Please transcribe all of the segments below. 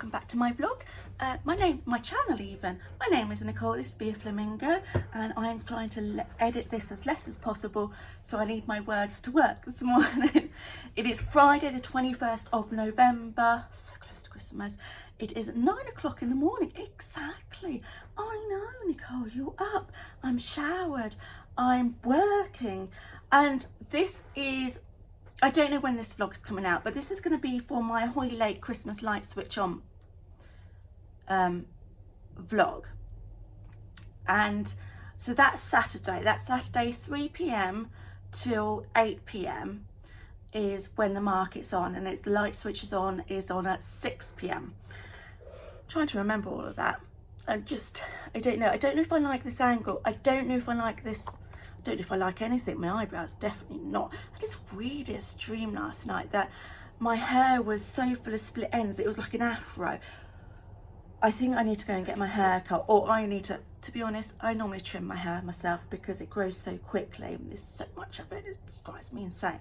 welcome back to my vlog. My channel even. My name is Nicole, this is Be a Flamingo, and I'm trying to edit this as less as possible, so I need my words to work this morning. It is Friday the 21st of November, so close to Christmas. It is 9 o'clock in the morning, exactly. I know, Nicole, you're up. I'm showered, I'm working, and this is, I don't know when this vlog's coming out, but this is going to be for my Hoylake Christmas light switch on vlog. And so that's Saturday 3 p.m. till 8 p.m. is when the market's on, and it's the light switch is on at 6 p.m. I'm trying to remember all of that. I don't know if I like this angle. I don't know if I like this. I don't know if I like anything. My eyebrows, definitely not. I just weirdest dream last night that my hair was so full of split ends. It was like an afro. I think I need to go and get my hair cut, or I need to be honest, I normally trim my hair myself because it grows so quickly. There's so much of it, it just drives me insane.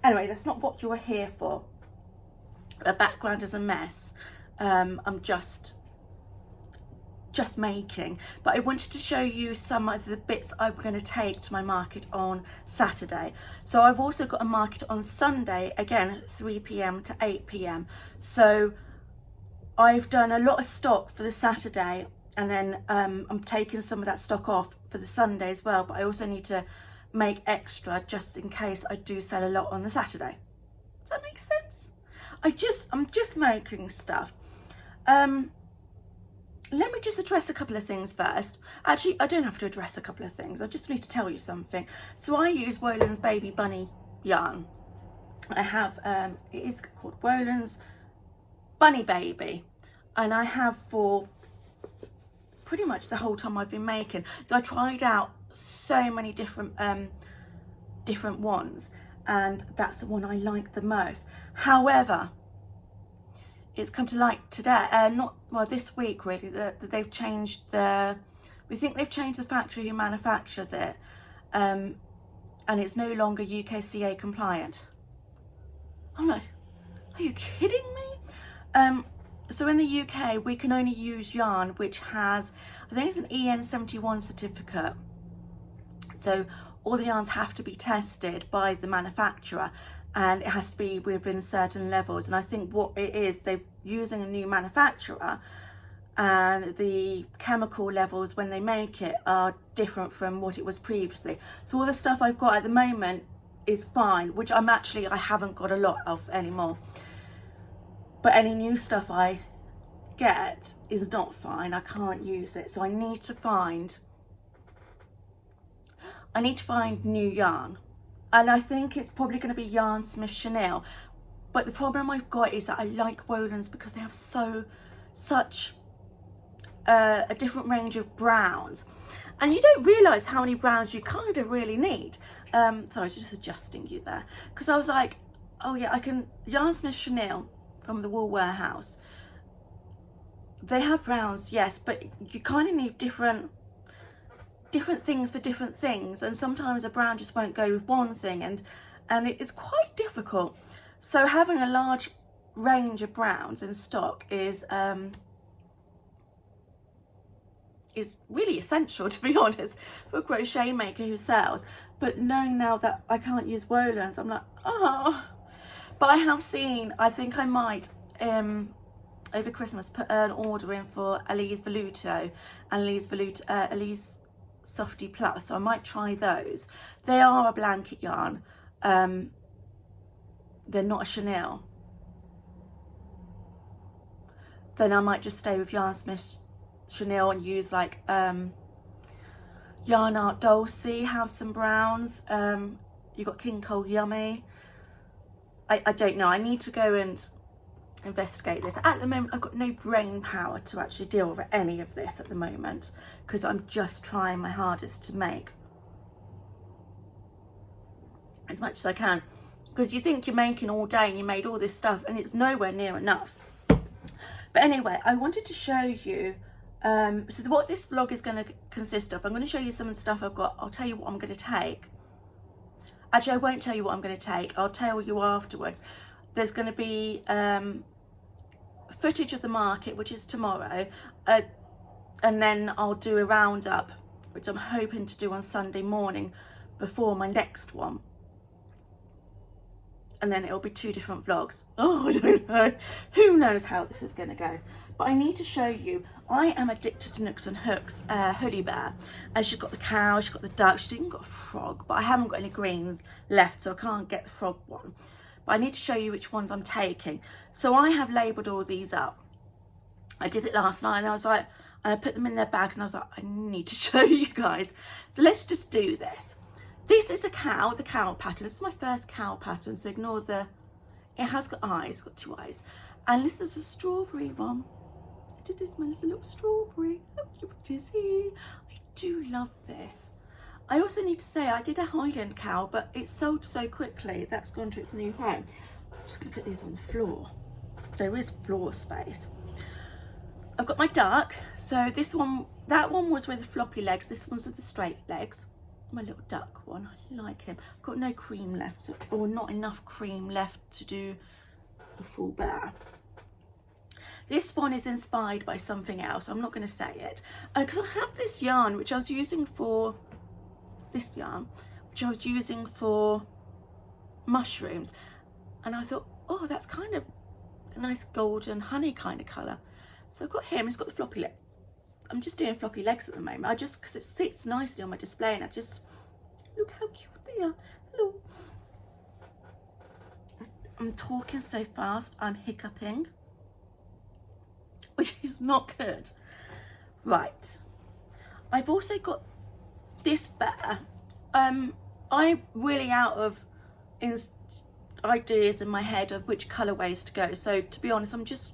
Anyway, that's not what you're here for. The background is a mess. I'm just making, but I wanted to show you some of the bits I'm going to take to my market on Saturday. So I've also got a market on Sunday, again 3 p.m. to 8 p.m. so I've done a lot of stock for the Saturday, and then I'm taking some of that stock off for the Sunday as well, but I also need to make extra just in case I do sell a lot on the Saturday. Does that make sense? I'm just making stuff. Let me just address a couple of things first. Actually, I don't have to address a couple of things. I just need to tell you something. So I use Wolan's Baby Bunny yarn. I have, it is called Wolan's Bunny Baby. And I have for pretty much the whole time I've been making. So I tried out so many different ones. And that's the one I like the most. However, it's come to light today, this week really, that they've changed we think they've changed the factory who manufactures it, and it's no longer UKCA compliant. I'm like, are you kidding me? So in the UK, we can only use yarn which has, I think it's an EN71 certificate. So all the yarns have to be tested by the manufacturer, and it has to be within certain levels. And I think what it is, they're using a new manufacturer, and the chemical levels when they make it are different from what it was previously. So all the stuff I've got at the moment is fine, which I haven't got a lot of anymore. But any new stuff I get is not fine. I can't use it. So I need to find new yarn. And I think it's probably going to be Yarn Smith Chenille. But the problem I've got is that I like Wolan's because they have such a different range of browns. And you don't realise how many browns you kind of really need. So I was just adjusting you there. Because I was like, oh yeah, I can, Yarn Smith Chenille from the Wool Warehouse. They have browns, yes, but you kind of need different things for different things, and sometimes a brown just won't go with one thing, and it's quite difficult. So having a large range of browns in stock is really essential, to be honest, for a crochet maker who sells. But knowing now that I can't use Wolan's, I'm like, oh. But I have seen, I think I might over Christmas put an order in for Elise Voluto and Elise Softy Plus, so I might try those. They are a blanket yarn. They're not a chenille. Then I might just stay with Yarn Smith Chenille and use like Yarn Art Dulcie, have some browns. You got King Cole Yummy. I don't know. I need to go and investigate this. At the moment, I've got no brain power to actually deal with any of this at the moment, because I'm just trying my hardest to make as much as I can. Because you think you're making all day and you made all this stuff, and it's nowhere near enough. But anyway, I wanted to show you so what this vlog is going to consist of. I'm going to show you some of the stuff I've got. I'll tell you what I'm going to take. Actually, I won't tell you what I'm going to take. I'll tell you afterwards. There's going to be footage of the market, which is tomorrow, and then I'll do a roundup, which I'm hoping to do on Sunday morning before my next one. And then it'll be 2 different vlogs. Oh, I don't know. Who knows how this is going to go. But I need to show you, I am addicted to Nooks and Hooks hoodie bear. And she's got the cow, she's got the duck, she's even got a frog. But I haven't got any greens left, so I can't get the frog one. But I need to show you which ones I'm taking. So I have labelled all these up. I did it last night and I was like, and I put them in their bags and I was like, I need to show you guys. So let's just do this. This is a cow, the cow pattern. This is my first cow pattern, so ignore the, it has got eyes, it's got 2 eyes. And this is a strawberry one. I did this one, it's a little strawberry. How cute is he? I do love this. I also need to say, I did a Highland cow, but it sold so quickly, that's gone to its new home. I'm just gonna put these on the floor. There is floor space. I've got my duck. So this one, that one was with the floppy legs. This one's with the straight legs. My little duck one, I like him. I've got no cream left, or not enough cream left to do a full bear. This one is inspired by something else. I'm not going to say it. Because I have this yarn, which I was using for, mushrooms. And I thought, oh, that's kind of a nice golden honey kind of colour. So I've got him, he's got the floppy legs. I'm just doing floppy legs at the moment. Because it sits nicely on my display, and I just, look how cute they are. Hello. I'm talking so fast, I'm hiccuping, which is not good. Right. I've also got this bear. I'm really out of ideas in my head of which colourways to go. So to be honest, I'm just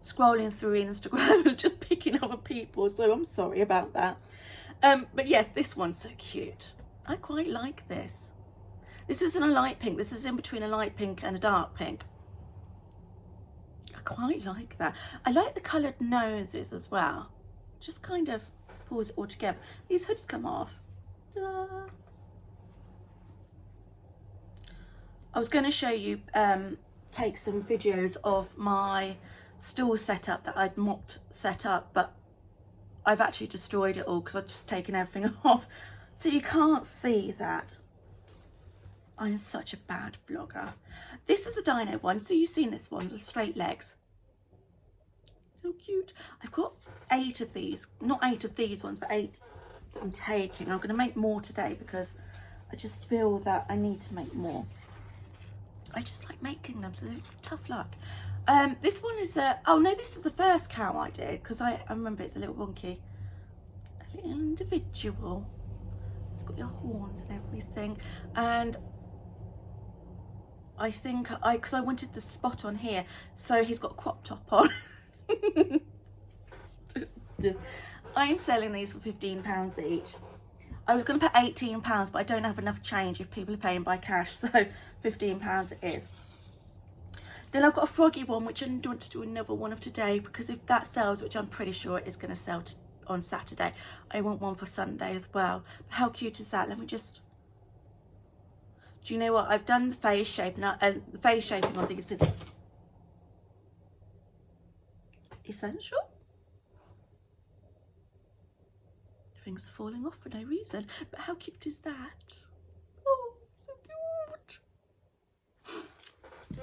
scrolling through Instagram and just picking other people, so I'm sorry about that. But yes, this one's so cute. I quite like this. This isn't a light pink, this is in between a light pink and a dark pink. I quite like that. I like the coloured noses as well. Just kind of pulls it all together. These hoods come off. I was going to show you, take some videos of my stool setup that I'd mocked set up, but I've actually destroyed it all because I've just taken everything off, so you can't see that. I'm such a bad vlogger. This is a dino one, so you've seen this one, the straight legs. So cute. I've got 8 of these, not 8 of these ones, but 8 that I'm taking. I'm going to make more today because I just feel that I need to make more. I just like making them, so they're tough luck. This one is oh no, this is the first cow I did, because I remember it's a little wonky, a little individual. It's got your horns and everything, and I think because I wanted the spot on here, so he's got a crop top on. I'm selling these for £15 each. I was going to put £18, but I don't have enough change if people are paying by cash, so £15 it is. Then I've got a froggy one, which I want to do another one of today, because if that sells, which I'm pretty sure it is going to sell on Saturday, I want one for Sunday as well. But how cute is that? Let me just... Do you know what? I've done the face shape, and the face shaping on these is essential. Things are falling off for no reason, but how cute is that? Oh, so cute.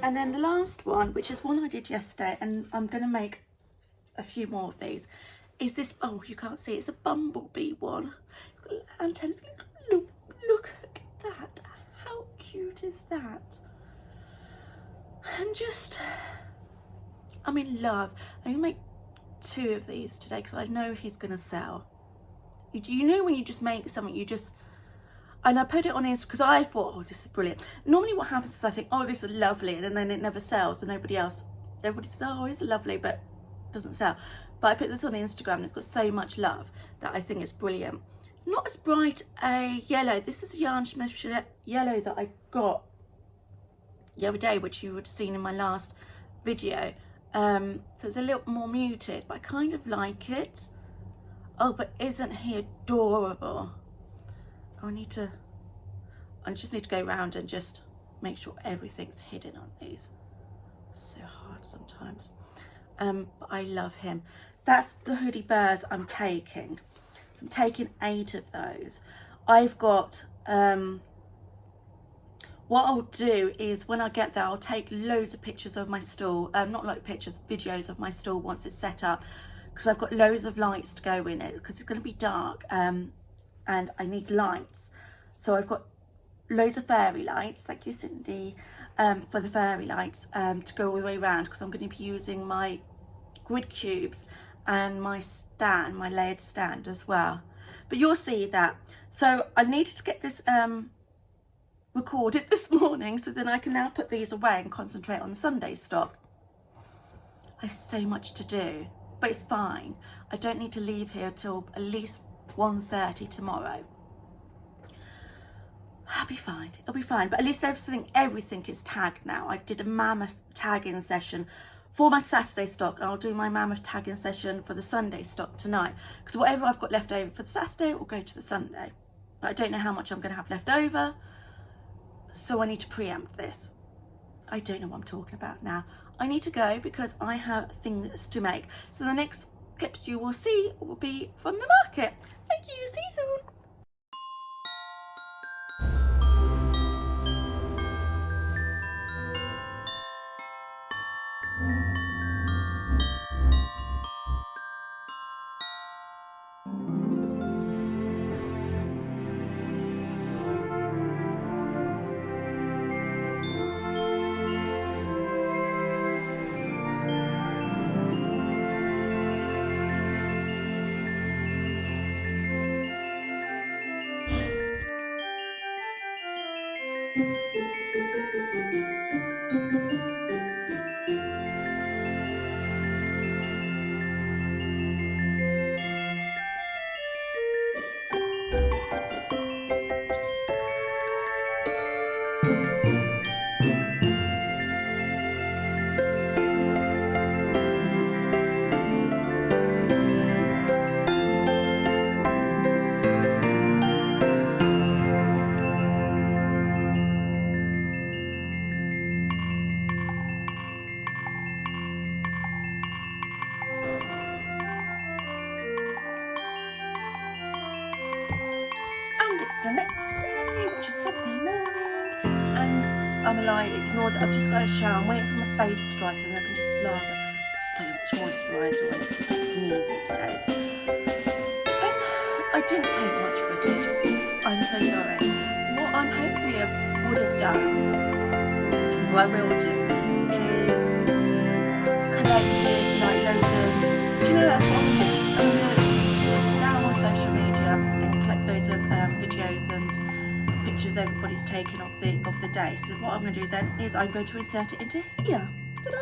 And then the last one, which is one I did yesterday, and I'm going to make a few more of these, is this, oh, you can't see, it's a bumblebee one. It's got antennas. Look at that. How cute is that? I'm in love. I'm going to make 2 of these today because I know he's going to sell. You know when you just make something, you just... And I put it on Instagram because I thought, oh, this is brilliant. Normally what happens is I think, oh, this is lovely, and then it never sells, and everybody says, oh, it's lovely, but it doesn't sell. But I put this on Instagram and it's got so much love that I think it's brilliant. It's not as bright a yellow. This is a Yarn Smith yellow that I got the other day, which you would have seen in my last video. So it's a little more muted, but I kind of like it. Oh, but isn't he adorable? Oh, I just need to go around and just make sure everything's hidden on these. So hard sometimes. but I love him. That's the hoodie bears I'm taking. So I'm taking 8 of those. I've got, what I'll do is when I get there, I'll take loads of pictures of my stall. Not like pictures, videos of my stall once it's set up, because I've got loads of lights to go in it, because it's going to be dark, and I need lights. So I've got loads of fairy lights, thank you Cindy, for the fairy lights, to go all the way around, because I'm going to be using my grid cubes and my stand, my layered stand as well. But you'll see that. So I needed to get this recorded this morning, so then I can now put these away and concentrate on the Sunday stock. I have so much to do, but it's fine. I don't need to leave here till at least 1:30 tomorrow. I'll be fine, it'll be fine. But at least everything is tagged now. I did a mammoth tagging session for my Saturday stock, and I'll do my mammoth tagging session for the Sunday stock tonight, because whatever I've got left over for the Saturday will go to the Sunday. But I don't know how much I'm going to have left over, so I need to preempt this. I don't know what I'm talking about now. I need to go because I have things to make. So the next clips you will see will be from the market. Thank you, see you soon. The next day, which is Sunday morning, and I'm like, ignore that, I've just got a shower. I'm waiting for my face to dry so then I can just lather so much moisturiser on it, because it needs it today. I didn't take much footage, I'm so sorry. What I'm hopefully would have done, what I will do, is collected like loads of, do you know that's what I'm doing? I'm going to sit down on social media and collect loads of videos and pictures everybody's taken of the day. So what I'm going to do then is I'm going to insert it into here. Ta-da!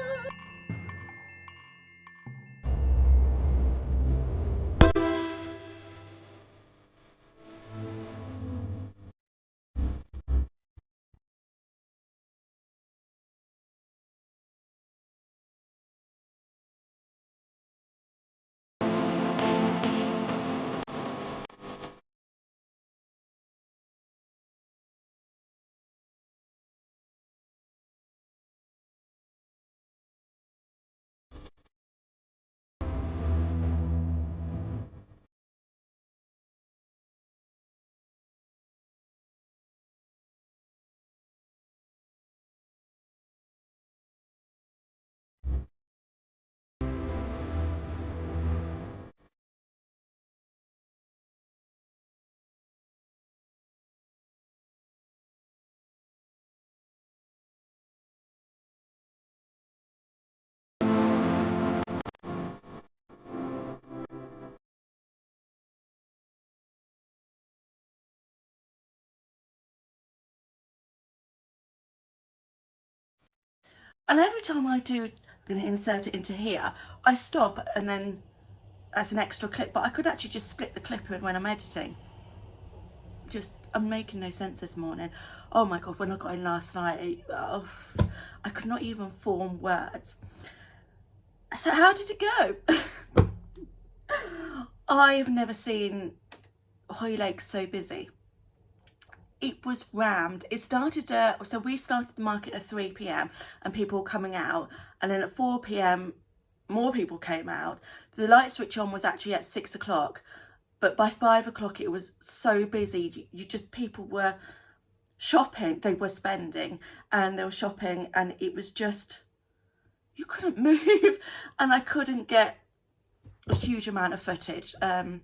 And every time I do, I'm going to insert it into here, I stop and then as an extra clip, but I could actually just split the clip in when I'm editing. I'm making no sense this morning. Oh my god, when I got in last night, I could not even form words. So how did it go? I've never seen Hoylake so busy. It was rammed. It started so we started the market at 3 p.m. and people were coming out, and then at 4 p.m. more people came out. The light switch on was actually at 6 o'clock, but by 5 o'clock it was so busy. People were shopping, they were spending, and they were shopping, and it was just, you couldn't move, and I couldn't get a huge amount of footage. I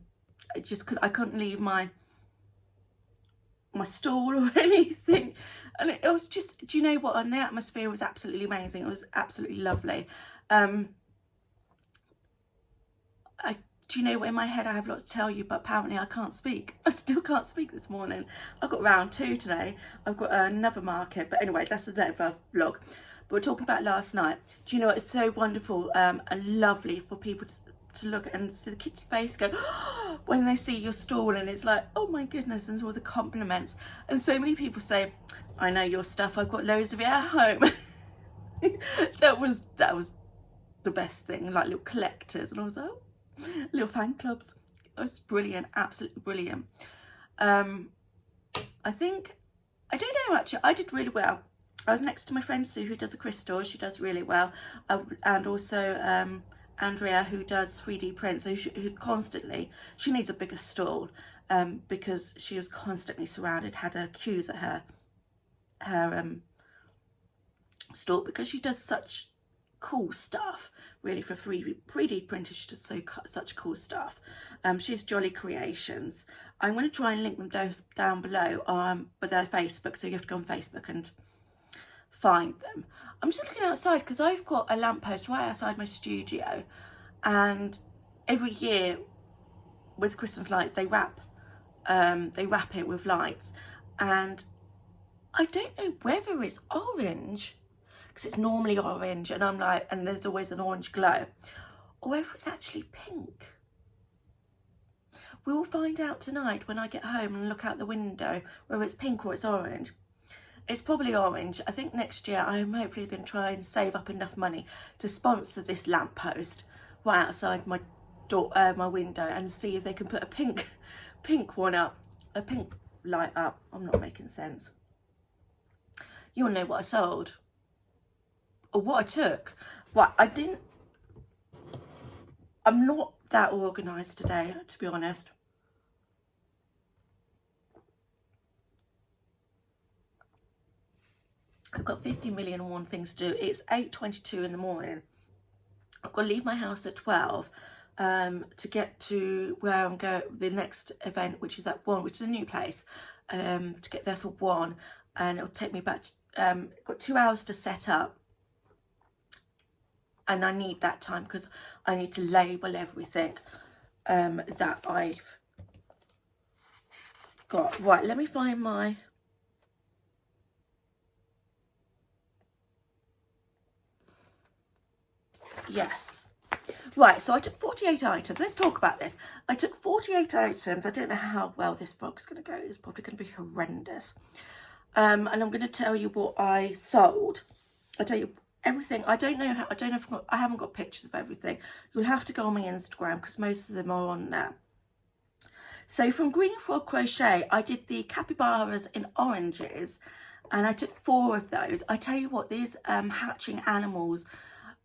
couldn't leave my stall or anything, and it was just, do you know what, and the atmosphere was absolutely amazing. It was absolutely lovely. Do you know what, in my head I have lots to tell you, but apparently I can't speak. I still can't speak this morning. I've got round 2 today. I've got another market, but anyway, that's another vlog. But we're talking about last night. Do you know what, it's so wonderful and lovely for people to look and see the kid's face go when they see your stall, and it's like, oh my goodness, and all the compliments. And so many people say, I know your stuff, I've got loads of it at home. that was the best thing, like little collectors, and I was like, oh, little fan clubs. It was brilliant, absolutely brilliant. I think, I don't know actually, I did really well. I was next to my friend Sue, who does a crystal. She does really well, and also Andrea, who does 3D prints. So who constantly, she needs a bigger stall because she was constantly surrounded, had her queues at her stall, because she does such cool stuff, really, for 3D printers. She does such cool stuff. She's Jolly Creations. I'm going to try and link them down below, but they're Facebook, so you have to go on Facebook and find them. I'm just looking outside because I've got a lamppost right outside my studio, and every year with Christmas lights they wrap it with lights, and I don't know whether it's orange, because it's normally orange, and I'm like, and there's always an orange glow, or whether it's actually pink. We will find out tonight when I get home and look out the window whether it's pink or it's orange. It's probably orange. I think next year I'm hopefully going to try and save up enough money to sponsor this lamppost right outside my door, my window, and see if they can put a pink one up, a pink light up. I'm not making sense. You'll know what I sold or what I took. Right, I'm not that organised today, to be honest. I've got 50 million and one things to do. It's 8:22 in the morning. I've got to leave my house at 12 to get to where I'm going, the next event, which is at 1, which is a new place, to get there for 1, and it'll take me back to, got 2 hours to set up, and I need that time because I need to label everything that I've got. Right, let me find my... Yes. Right, so I took 48 items. Let's talk about this. I took 48 items. I don't know how well this vlog's going to go. It's probably going to be horrendous. And I'm going to tell you what I sold. I'll tell you everything. I don't know how, I haven't got pictures of everything. You'll have to go on my Instagram because most of them are on there. So from Green Frog Crochet, I did the capybaras in oranges, and I took 4 of those. I tell you what, these hatching animals,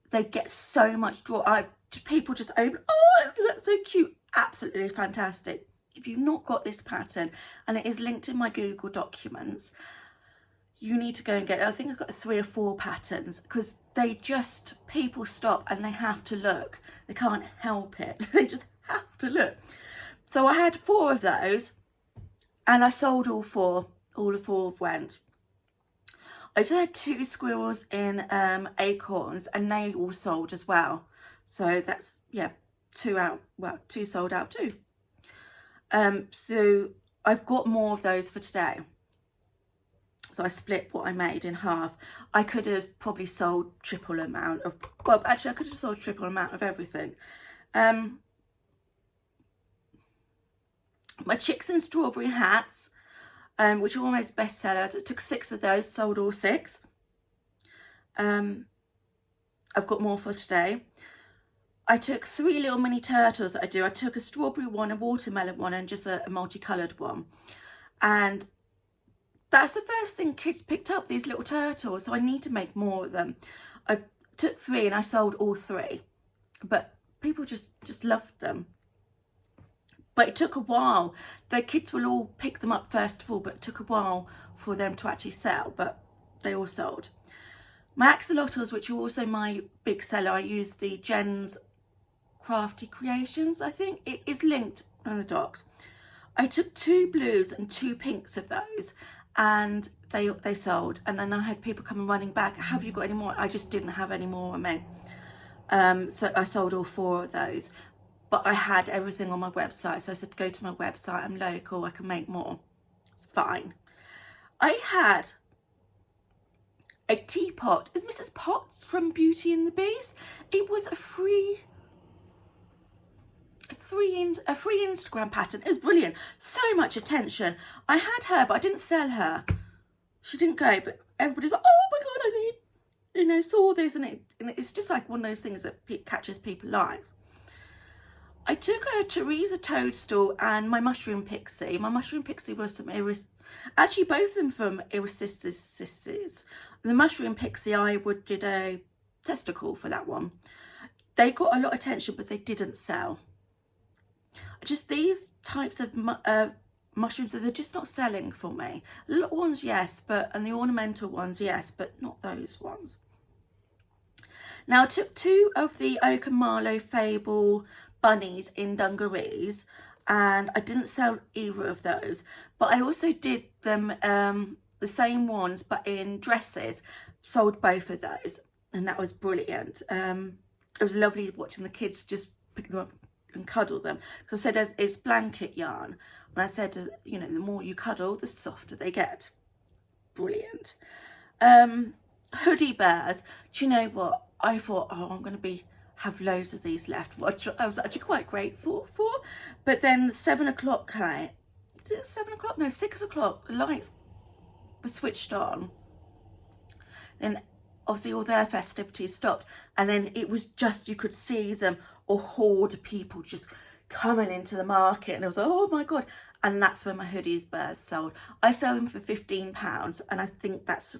they get so much draw. People just open, oh, that's so cute. Absolutely fantastic. If you've not got this pattern, and it is linked in my Google documents, you need to go and get it. I think I've got 3 or 4 patterns, because people stop and they have to look. They can't help it. They just have to look. So I had 4 of those, and I sold all 4. All the 4 went. I just had 2 squirrels in acorns, and they all sold as well. So that's, yeah, 2 sold out too. So I've got more of those for today. So I split what I made in half. I could have probably sold triple amount of, well, actually I could have sold triple amount of everything. My chicks and strawberry hats, which are almost bestseller. I took 6 of those, sold all 6. I've got more for today. I took 3 little mini turtles that I do. I took a strawberry one, a watermelon one, and just a multicoloured one. And that's the first thing kids picked up, these little turtles. So I need to make more of them. I took 3 and I sold all 3. but people just loved them. But it took a while. The kids will all pick them up first of all, but it took a while for them to actually sell, but they all sold. My axolotls, which are also my big seller, I use the Jen's Crafty Creations, I think. It is linked on the docs. I took 2 blues and 2 pinks of those, and they sold. And then I had people coming running back, have you got any more? I just didn't have any more on me. So I sold all 4 of those. But I had everything on my website, so I said, go to my website, I'm local, I can make more. It's fine. I had a teapot. Is Mrs. Potts from Beauty and the Beast? It was a free Instagram pattern. It was brilliant. So much attention. I had her, but I didn't sell her. She didn't go, but everybody's like, oh my God, I need, saw this. And it's just like one of those things that catches people's eyes. I took a Teresa Toadstool and my Mushroom Pixie. My Mushroom Pixie was some actually both of them from Sisters. The Mushroom Pixie, I did a testicle for that one. They got a lot of attention, but they didn't sell. Just these types of mushrooms, they're just not selling for me. The little ones, yes, and the ornamental ones, yes, but not those ones. Now I took 2 of the Oak and Marlow Fable bunnies in dungarees, and I didn't sell either of those, but I also did them the same ones but in dresses. Sold both of those, and that was brilliant. It was lovely watching the kids just pick them up and cuddle them, because I said it's blanket yarn, and I said, the more you cuddle, the softer they get. Brilliant. Hoodie bears. Do you know what? I thought, oh, I'm going to have loads of these left, which I was actually quite grateful for. But then 7 o'clock came. Is it 7 o'clock? No, 6 o'clock. The lights were switched on. Then obviously all their festivities stopped, and then it was just, you could see them, a horde of people just coming into the market, and I was like, oh my God. And that's when my hoodies bears sold. I sell them for £15, and I think that's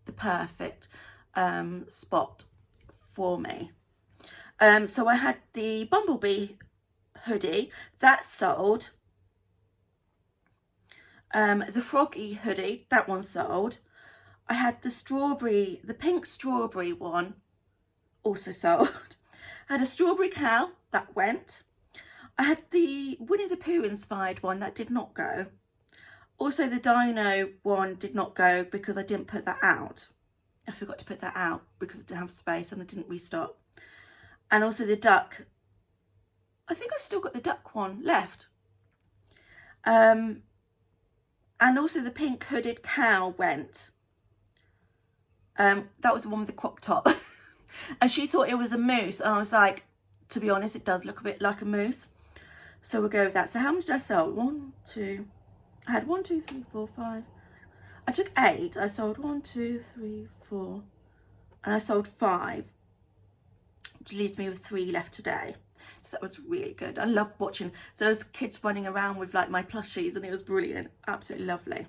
the perfect spot for me. So I had the Bumblebee hoodie that sold. The Froggy hoodie, that one sold. I had the pink strawberry one, also sold. I had a strawberry cow, that went. I had the Winnie the Pooh inspired one, that did not go. Also the dino one did not go because I didn't put that out. I forgot to put that out because I didn't have space and I didn't restock. And also the duck, I think I still got the duck one left. And also the pink hooded cow went. That was the one with the crop top. And she thought it was a moose, and I was like, to be honest, it does look a bit like a moose, so we'll go with that. So how much did I sell? I had 1, 2, 3, 4, 5. I took 8. I sold 1, 2, 3, 4, and I sold 5, which leaves me with 3 left today. So that was really good. I loved watching those kids running around with like my plushies, and it was brilliant. Absolutely lovely.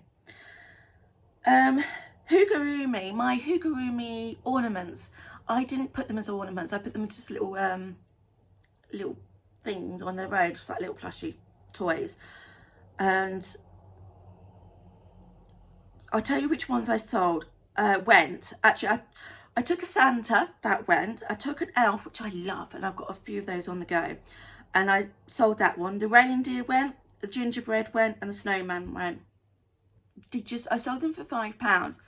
Hugurumi, my Hugurumi ornaments. I didn't put them as ornaments. I put them as just little things on their own, just like little plushy toys. And I'll tell you which ones I sold. Went. Actually, I took a Santa, that went. I took an elf, which I love, and I've got a few of those on the go. And I sold that one. The reindeer went, the gingerbread went, and the snowman went. I sold them for £5.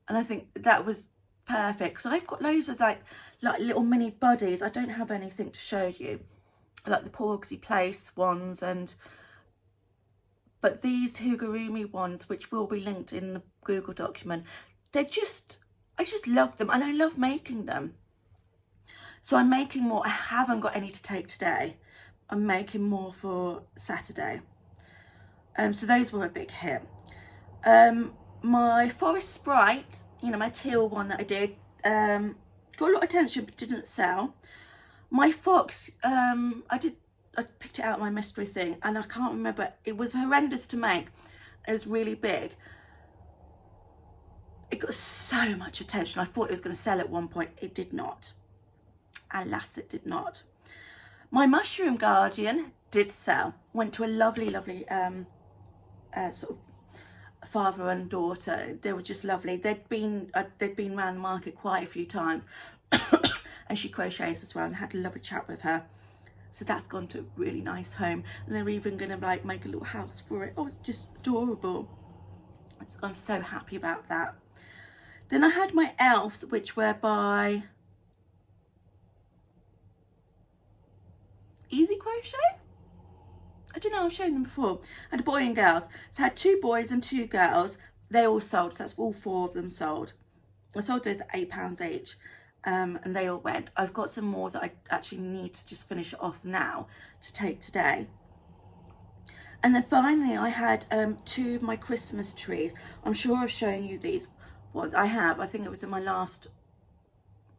And I think that was perfect, because I've got loads of like little mini buddies. I don't have anything to show you, like the Porgsy Place ones, but these Hugurumi ones, which will be linked in the Google document, I just love them, and I love making them. So I'm making more. I haven't got any to take today. I'm making more for Saturday. So those were a big hit. My Forest Sprite, my teal one that I did, got a lot of attention but didn't sell. My fox, I picked it out of my mystery thing, and I can't remember. It was horrendous to make. It was really big. It got so much attention. I thought it was going to sell at one point. It did not. Alas, it did not. My mushroom guardian did sell. Went to a lovely sort of father and daughter. They were just lovely. They'd been around the market quite a few times, and she crochets as well, and had a lovely chat with her. So that's gone to a really nice home, and they're even going to like make a little house for it. Oh, it's just adorable. I'm so happy about that. Then I had my elves, which were by Easy Crochet. I don't know, I've shown them before. I had a boy and girls. So I had 2 boys and 2 girls. They all sold, so that's all 4 of them sold. I sold those at £8 each, and they all went. I've got some more that I actually need to just finish off now to take today. And then finally I had 2 of my Christmas trees. I'm sure I've shown you these ones. I have. I think it was in my last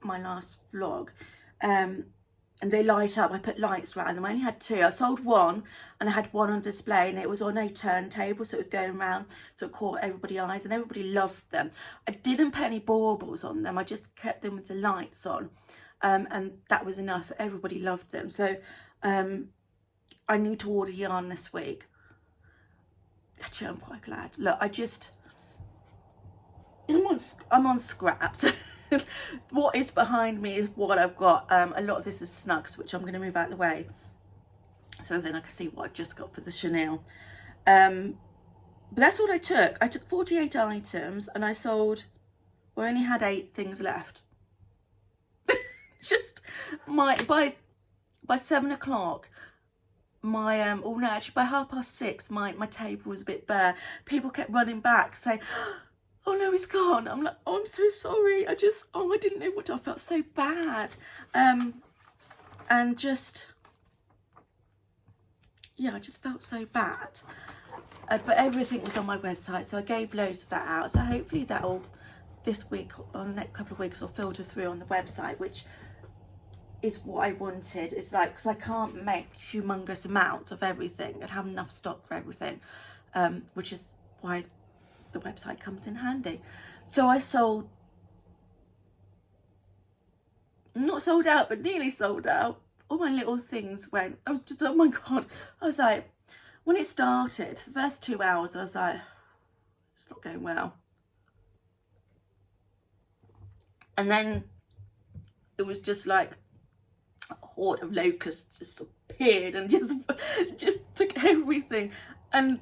vlog. And they light up. I put lights around them. I only had 2. I sold 1, and I had 1 on display, and it was on a turntable, so it was going around, so it caught everybody's eyes, and everybody loved them. I didn't put any baubles on them. I just kept them with the lights on, and that was enough. Everybody loved them. So I need to order yarn this week. Actually, I'm quite glad. Look, I'm on scraps. What is behind me is what I've got. A lot of this is snugs, which I'm going to move out of the way, so then I can see what I've just got for the chenille. But that's all I took. I took 48 items, and I sold, well, I only had 8 things left. Just by 7 o'clock, my oh no, actually by 6:30, my table was a bit bare. People kept running back saying, oh no, he's gone. I'm like, oh, I'm so sorry. I didn't know what to do. I felt so bad. And just, yeah, I just felt so bad. But everything was on my website, so I gave loads of that out. So hopefully that'll, this week or the next couple of weeks, will filter through on the website, which is what I wanted. It's like, because I can't make humongous amounts of everything and have enough stock for everything, which is why the website comes in handy. So I sold, not sold out, but nearly sold out. All my little things went. I was just, oh my god. I was like, when it started, the first 2 hours, I was like, it's not going well. And then it was just like a horde of locusts just appeared and just took everything. And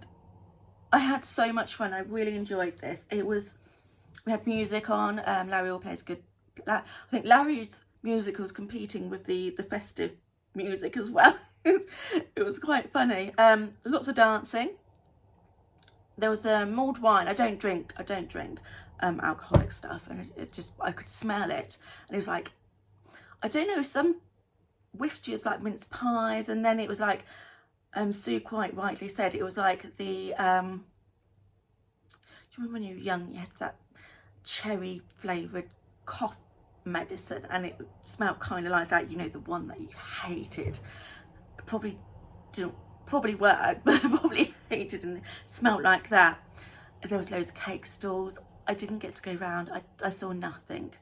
I had so much fun. I really enjoyed this. We had music on. Larry all plays good. I think Larry's music was competing with the festive music as well. It was quite funny. Lots of dancing. There was mulled wine. I don't drink alcoholic stuff, and it just, I could smell it, and it was like, I don't know, some whiffed like mince pies, and then it was like, Sue quite rightly said, it was like the, do you remember when you were young, you had that cherry flavoured cough medicine, and it smelled kind of like that, you know, the one that you hated. It probably didn't work, but I probably hated, and it smelled like that. There was loads of cake stalls. I didn't get to go round. I saw nothing.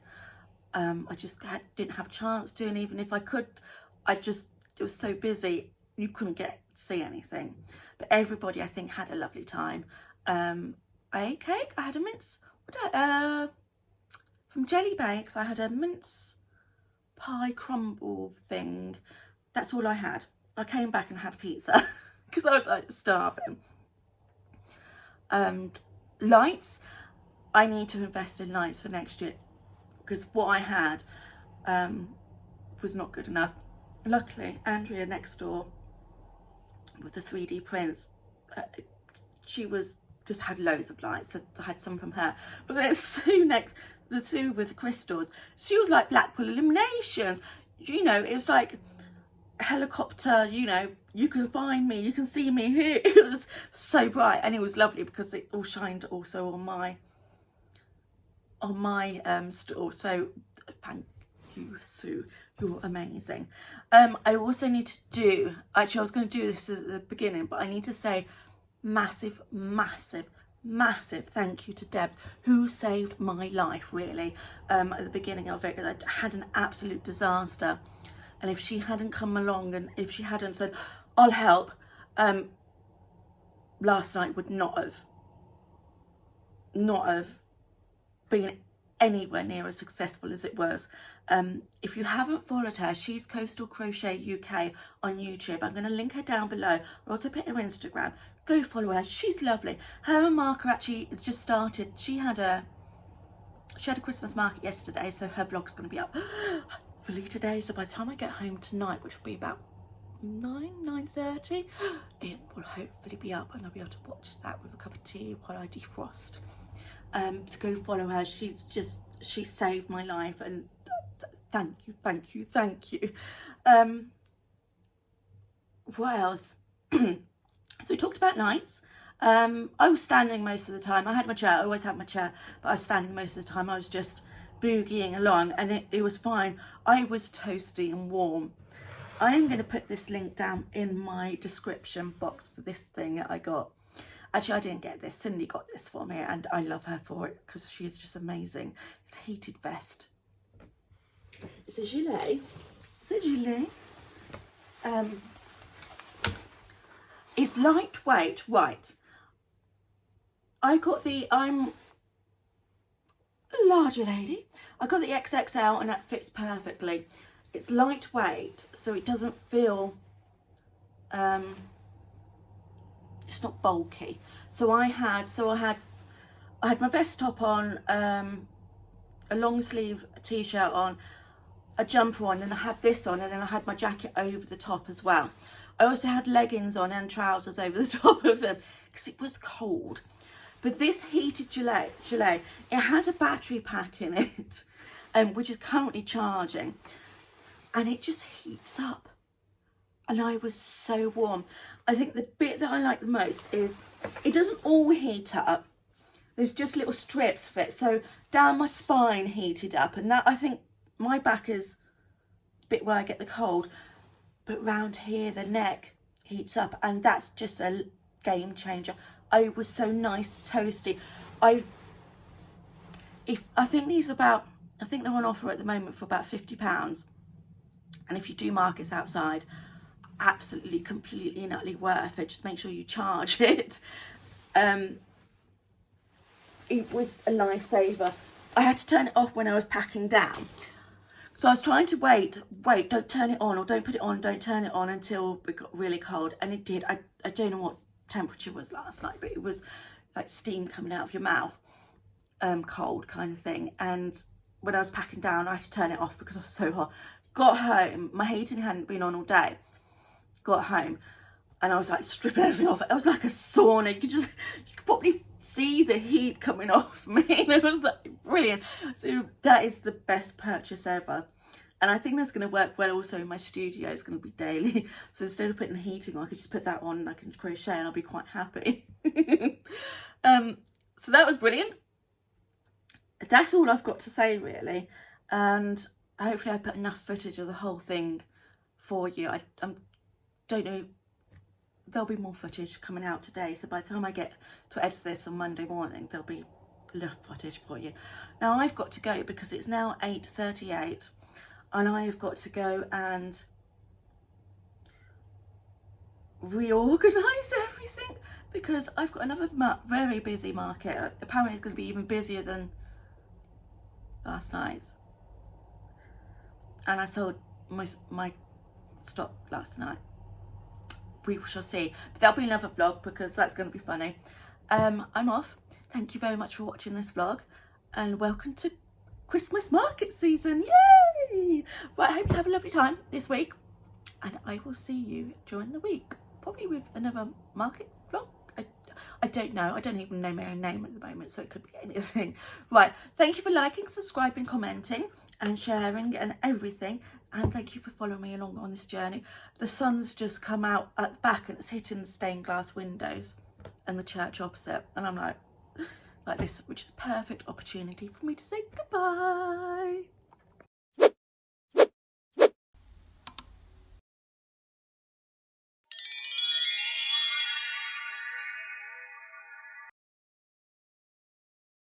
I just didn't have a chance to, and even if I could, it was so busy, you couldn't get to see anything. But everybody, I think, had a lovely time. I ate cake. I had a mince, from Jelly Bakes, I had a mince pie crumble thing. That's all I had. I came back and had pizza because I was like starving. Lights, I need to invest in lights for next year, because what I had was not good enough. Luckily, Andrea next door with the 3D prints, she just had loads of lights, so I had some from her. But then Sue the Sue with the crystals, she was like Blackpool Illuminations, you know, it was like helicopter, you know, you can find me, you can see me here. It was so bright, and it was lovely because it all shined also on my store. So thank you, Sue, you're amazing. I also need to do, actually I was going to do this at the beginning, but I need to say massive massive thank you to Debs, who saved my life really. At the beginning of it, I had an absolute disaster, and if she hadn't come along and if she hadn't said, I'll help, last night would not have been anywhere near as successful as it was. If you haven't followed her, she's Coastal Crochet UK on YouTube. I'm going to link her down below. I'll also put her Instagram. Go follow her. She's lovely. Her and Mark actually just started. She had a Christmas market yesterday, so her vlog's going to be up hopefully today. So by the time I get home tonight, which will be about 9:30, it will hopefully be up, and I'll be able to watch that with a cup of tea while I defrost. So go follow her. She saved my life, and thank you. What else? So we talked about nights. I was standing most of the time. I had my chair, I always had my chair, but I was standing most of the time. I was just boogieing along, and it was fine. I was toasty and warm. I am going to put this link down in my description box for this thing that I got. Actually, I didn't get this. Cindy got this for me, and I love her for it because she is just amazing. It's a heated vest. It's a gilet. It's a gilet. It's lightweight, right? I'm a larger lady. I got the XXL, and that fits perfectly. It's lightweight, so it doesn't feel, it's not bulky. So I had my vest top on, a long sleeve t-shirt on, a jumper on, and I had this on, and then I had my jacket over the top as well. I also had leggings on and trousers over the top of them because it was cold. But this heated gilet, it has a battery pack in it, which is currently charging, and it just heats up. And I was so warm. I think the bit that I like the most is it doesn't all heat up. There's just little strips of it. So down my spine heated up, and that, I think my back is a bit where I get the cold, but round here the neck heats up, and that's just a game changer. I was so nice, toasty. I think they're on offer at the moment for about £50, and if you do markets outside, absolutely, completely and utterly worth it. Just make sure you charge it. It was a lifesaver. I had to turn it off when I was packing down. So I was trying to wait, don't turn it on, or don't put it on, don't turn it on until it got really cold. And it did. I don't know what temperature was last night, but it was like steam coming out of your mouth, cold kind of thing. And when I was packing down, I had to turn it off because I was so hot. Got home, my heating hadn't been on all day. Got home, and I was like stripping everything off. It was like a sauna. You could probably see the heat coming off me. It was like brilliant. So that is the best purchase ever, and I think that's going to work well also in my studio. It's going to be daily, so instead of putting the heating on, I could just put that on and I can crochet, and I'll be quite happy. So that was brilliant. That's all I've got to say really, and hopefully I put enough footage of the whole thing for you. I don't know, there'll be more footage coming out today, so by the time I get to edit this on Monday morning, there'll be enough footage for you. Now I've got to go because it's now 8:38, and I've got to go and reorganize everything because I've got another very busy market. Apparently it's going to be even busier than last night's, and I sold my stock last night. We shall see, but there'll be another vlog because that's going to be funny. I'm off. Thank you very much for watching this vlog, and welcome to Christmas market season. Yay! Right, I hope you have a lovely time this week, and I will see you during the week, probably with another market vlog. I don't know. I don't even know my own name at the moment, so it could be anything. Right, thank you for liking, subscribing, commenting and sharing and everything, and thank you for following me along on this journey. The sun's just come out at the back and it's hitting the stained glass windows and the church opposite, and I'm like this, which is a perfect opportunity for me to say goodbye.